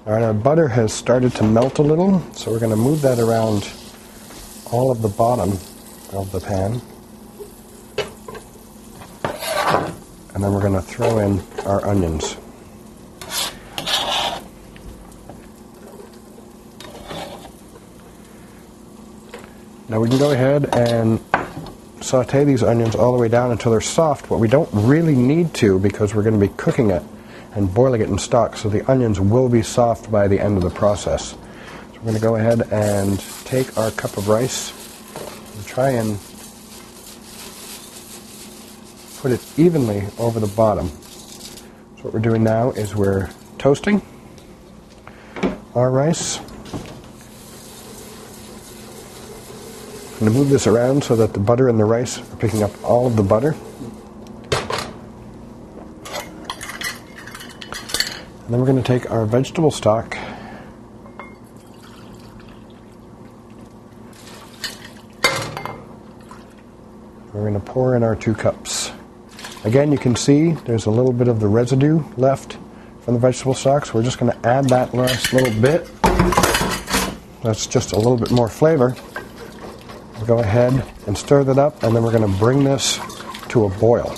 All right, our butter has started to melt a little, so we're going to move that around all of the bottom of the pan. And then we're going to throw in our onions. Now we can go ahead and saute these onions all the way down until they're soft, but we don't really need to because we're going to be cooking it and boiling it in stock, so the onions will be soft by the end of the process. So we're going to go ahead and take our cup of rice and try and put it evenly over the bottom. So what we're doing now is we're toasting our rice. I'm going to move this around so that the butter and the rice are picking up all of the butter. And then we're going to take our vegetable stock we're going to pour in our 2 cups. Again, you can see there's a little bit of the residue left from the vegetable stock, so we're just going to add that last little bit. That's just a little bit more flavor. We'll go ahead and stir that up, and then we're going to bring this to a boil.